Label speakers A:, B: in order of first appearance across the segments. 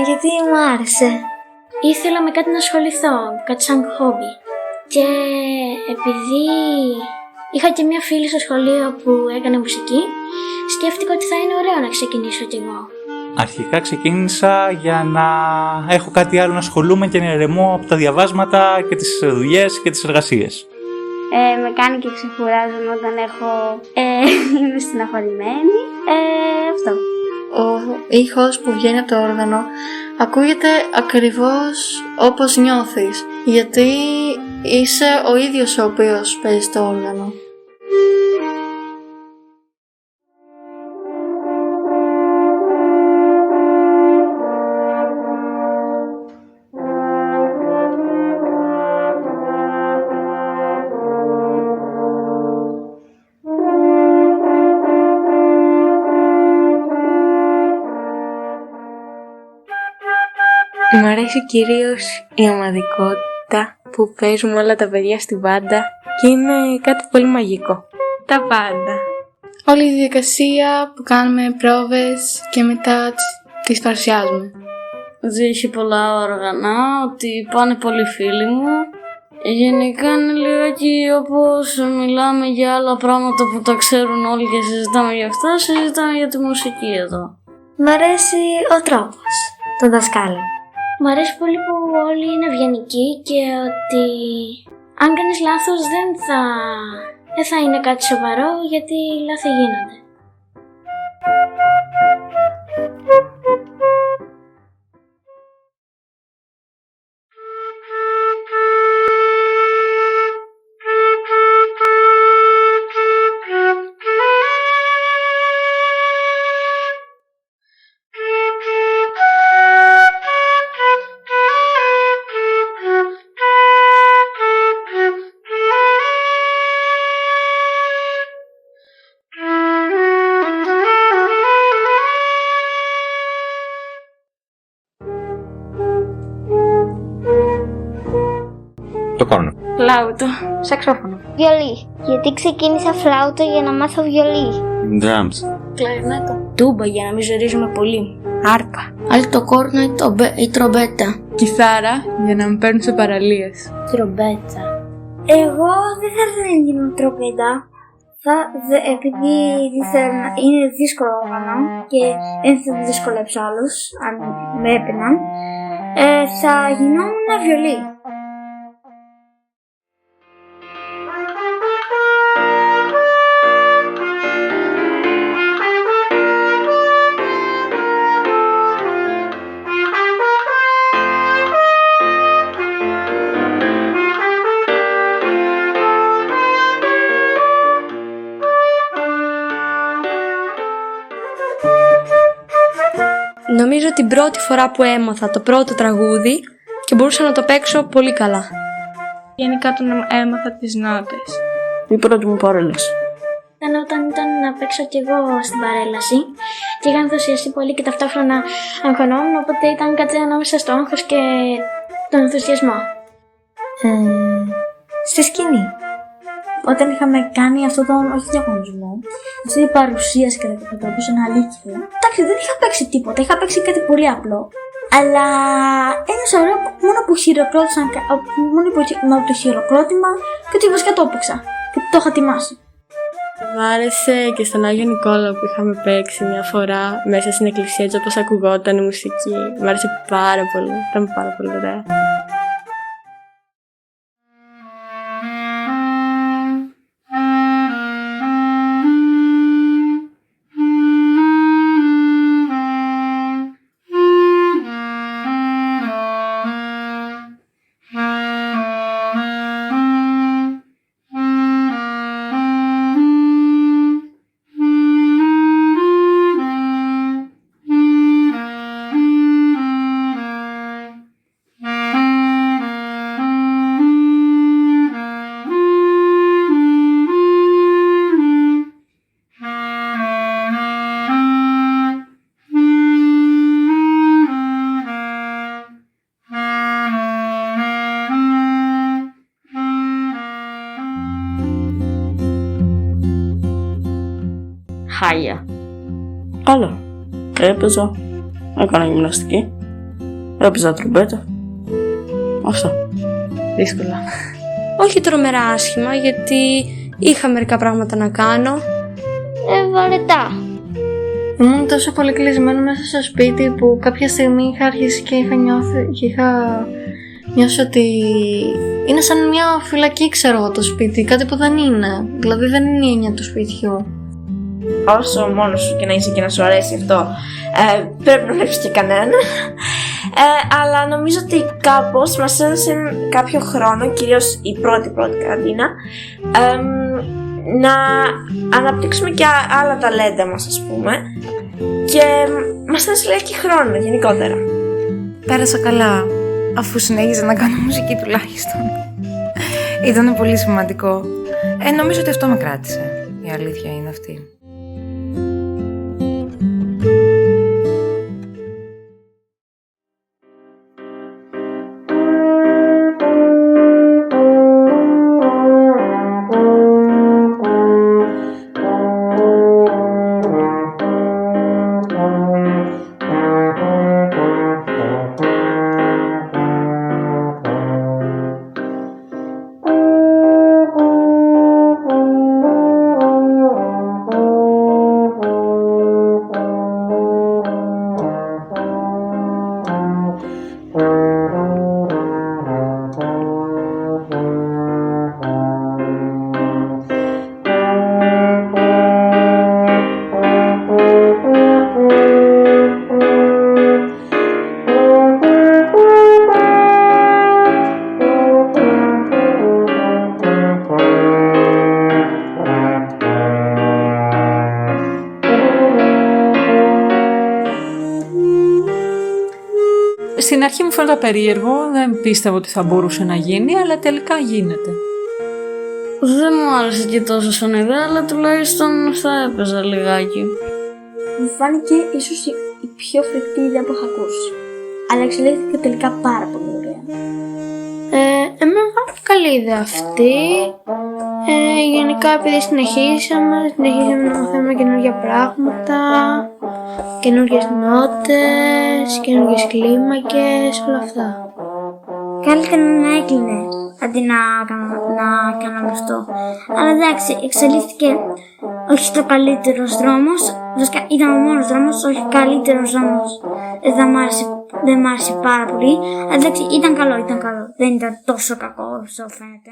A: Γιατί μου άρεσε. Ήθελα με κάτι να ασχοληθώ, κάτι σαν χόμπι. Και επειδή είχα και μια φίλη στο σχολείο που έκανε μουσική, σκέφτηκα ότι θα είναι ωραίο να ξεκινήσω κι εγώ.
B: Αρχικά ξεκίνησα για να έχω κάτι άλλο να ασχολούμαι και να ερεμώ από τα διαβάσματα και τις δουλειές και τις εργασίες.
C: Με κάνει και ξεχουράζομαι όταν είμαι στεναχωρημένη. Αυτό.
D: Ο ήχος που βγαίνει από το όργανο ακούγεται ακριβώς όπως νιώθεις, γιατί είσαι ο ίδιος ο οποίος παίζει το όργανο.
E: Μου αρέσει κυρίως η ομαδικότητα που παίζουμε όλα τα παιδιά στην μπάντα και είναι κάτι πολύ μαγικό. Τα πάντα.
D: Όλη η διαδικασία που κάνουμε πρόβες και μετά τις παρουσιάζουμε.
F: Ότι έχει πολλά όργανα, ότι πάνε πολλοί φίλοι μου. Γενικά είναι λιγάκι όπως μιλάμε για άλλα πράγματα που τα ξέρουν όλοι και συζητάμε για αυτά, συζητάμε για τη μουσική εδώ.
A: Μ' αρέσει ο τρόπος των δασκάλων. Μ' αρέσει πολύ που όλοι είναι ευγενικοί και ότι αν κάνεις λάθος δεν θα είναι κάτι σοβαρό, γιατί λάθη γίνονται.
B: Το κάνω.
E: Φλάουτο.
A: Σαξόφωνο.
C: Βιολί. Γιατί ξεκίνησα φλάουτο για να μάθω βιολί.
B: Drums.
A: Κλαρινέτο.
F: Τούμπα για να μην ζορίζουμε πολύ.
E: Άρπα.
A: Αλτοκόρνο ή τρομπέτα.
E: Κιθάρα για να με παίρνουν σε παραλίες.
A: Τρομπέτα. Εγώ δεν θα ήθελα να γίνω τρομπέτα. Επειδή είναι δύσκολο όργανο και δεν θα δυσκολέψω άλλους αν με έπαιναν, θα γινόμουν βιολί.
E: Νομίζω την πρώτη φορά που έμαθα το πρώτο τραγούδι και μπορούσα να το παίξω πολύ καλά. Γενικά τον έμαθα τις νότες.
F: Η πρώτη μου παρέλαση.
A: Όταν ήταν να παίξω κι εγώ στην παρέλαση και είχα ενθουσιαστεί πολύ και ταυτόχρονα αγχωνόμουν, οπότε ήταν κάτι ανάμεσα στο άγχος και τον ενθουσιασμό.
G: Στη σκηνή. Όταν είχαμε κάνει αυτό τον, όχι διαγωνισμό, αυτή την παρουσίαση κατά κάποιο τρόπο σε ένα λύκειο. Εντάξει, δεν είχα παίξει τίποτα, είχα παίξει κάτι πολύ απλό. Αλλά ένιωσα ωραίο μόνο που χειροκρότησαν, μόνο που το χειροκρότημα και ότι βασικά το έπαιξα και το είχα ετοιμάσει.
E: Μ' άρεσε και στον Άγιο Νικόλαο που είχαμε παίξει μια φορά μέσα στην εκκλησία, έτσι όπως ακουγόταν η μουσική. Μ' άρεσε πάρα πολύ, ήταν πάρα πολύ ωραία.
F: Καλά. Έπαιζα. Έκανα γυμναστική. Έπαιζα τρομπέτα. Αυτά.
E: Δύσκολα. Όχι τρομερά άσχημα, γιατί είχα μερικά πράγματα να κάνω.
C: Βαρετά.
D: Ήμουν τόσο πολύ κλεισμένο μέσα στο σπίτι που κάποια στιγμή είχα αρχίσει και είχα νιώσει ότι είναι σαν μια φυλακή, ξέρω εγώ, το σπίτι. Κάτι που δεν είναι. Δηλαδή δεν είναι η έννοια του σπιτιού.
H: Όσο μόνος σου και να είσαι και να σου αρέσει αυτό, πρέπει να βλέπεις και κανέναν. Αλλά νομίζω ότι κάπως μας έδωσε κάποιο χρόνο, κυρίως η πρώτη καραντίνα, να αναπτύξουμε και άλλα ταλέντα μας, ας πούμε, και μας έδωσε λέει και χρόνο γενικότερα.
I: Πέρασα καλά, αφού συνέχιζα να κάνω μουσική τουλάχιστον. Ήταν πολύ σημαντικό. Νομίζω ότι αυτό με κράτησε. Η αλήθεια είναι αυτή.
J: Στην αρχή μου φαίνονταν περίεργο, δεν πίστευα ότι θα μπορούσε να γίνει, αλλά τελικά γίνεται.
F: Δεν μου άρεσε και τόσο σαν ιδέα, αλλά τουλάχιστον θα έπαιζα λιγάκι.
G: Μου φάνηκε ίσως η πιο φρικτή ιδέα που έχω ακούσει. Αλλά εξελίχθηκε τελικά πάρα πολύ ωραία.
C: Εμένα φάνηκε καλή ιδέα αυτή. Γενικά επειδή συνεχίσαμε να μαθαίνουμε καινούργια πράγματα, καινούργιες νότες, καινούργιες κλίμακες, όλα αυτά.
A: Καλύτερα να έκλεινε αντί να κάναμε αυτό. Αλλά εντάξει, εξελίχθηκε όχι το καλύτερος δρόμος. Βασικά ήταν ο μόνος δρόμος, όχι ο καλύτερος δρόμος. Δεν μ' άρεσε πάρα πολύ. Αλλά εντάξει, ήταν καλό. Δεν ήταν τόσο κακό όσο φαίνεται.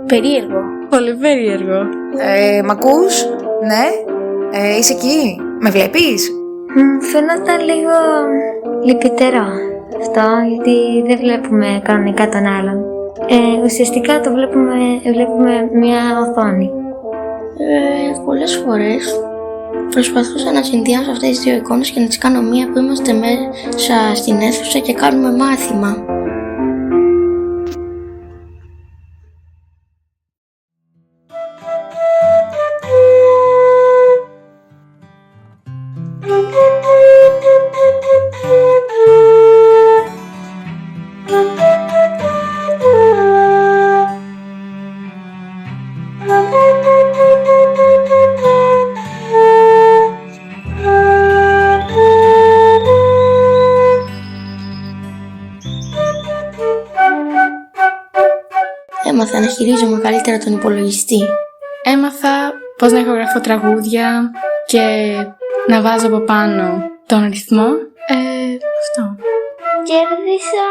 C: Περίεργο.
E: Πολύ περίεργο.
I: Μ' ακούς? Ναι? Είσαι εκεί? Με βλέπεις?
C: Φαίνονταν λίγο λυπητερό αυτό, γιατί δεν βλέπουμε κανονικά τον άλλον. Ουσιαστικά το βλέπουμε μια οθόνη. Πολλές φορές προσπαθούσα να συνδυάσω αυτές τις δύο εικόνες και να τις κάνω μία που είμαστε μέσα στην αίθουσα και κάνουμε μάθημα. Έμαθα να χειρίζομαι καλύτερα τον υπολογιστή.
E: Έμαθα πώς να ηχογραφώ τραγούδια και να βάζω από πάνω τον ρυθμό. Αυτό.
C: Κέρδισα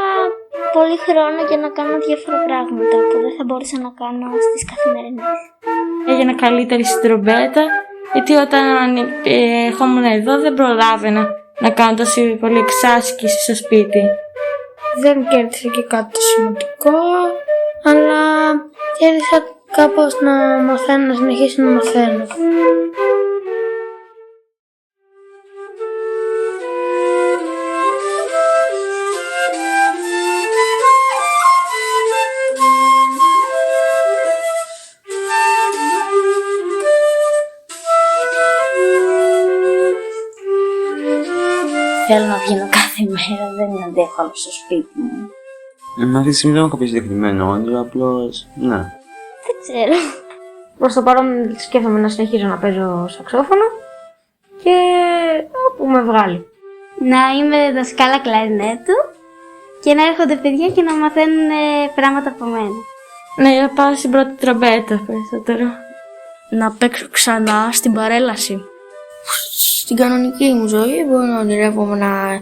C: πολύ χρόνο για να κάνω διάφορα πράγματα που δεν θα μπορούσα να κάνω στις καθημερινές.
F: Έγινα καλύτερη στην τρομπέτα, γιατί όταν ερχόμουν εδώ δεν προλάβαινα να κάνω τόσο πολύ εξάσκηση στο σπίτι.
C: Δεν κέρδισα και κάτι σημαντικό, αλλά κέρδισα κάπως να συνεχίσω να μαθαίνω.
F: πηγαίνω κάθε μέρα, δεν αντέχω άλλο στο σπίτι μου.
K: Αυτή τη στιγμή δεν έχω κάποιο συγκεκριμένο όνειρο, απλώς, ναι.
F: Δεν ξέρω.
C: Προς το παρόν σκέφτομαι να συνεχίζω να παίζω σαξόφωνο και όπου με βγάλει.
A: Να είμαι δασκάλα κλαρινέτου και να έρχονται παιδιά και να μαθαίνουν πράγματα από μένα.
F: Να πάω στην πρώτη τρομπέτα περισσότερο. Να παίξω ξανά στην παρέλαση. Στην κανονική μου ζωή μπορώ να ονειρεύομαι να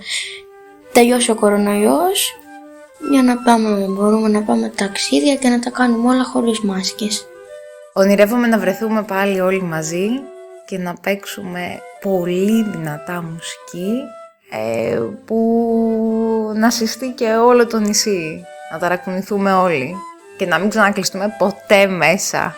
F: τελειώσει ο κορονοϊός για να μπορούμε να πάμε ταξίδια και να τα κάνουμε όλα χωρίς μάσκες.
I: Ονειρεύομαι να βρεθούμε πάλι όλοι μαζί και να παίξουμε πολύ δυνατά μουσική που να συστεί και όλο το νησί, να ταρακουνηθούμε όλοι και να μην ξανακλειστούμε ποτέ μέσα.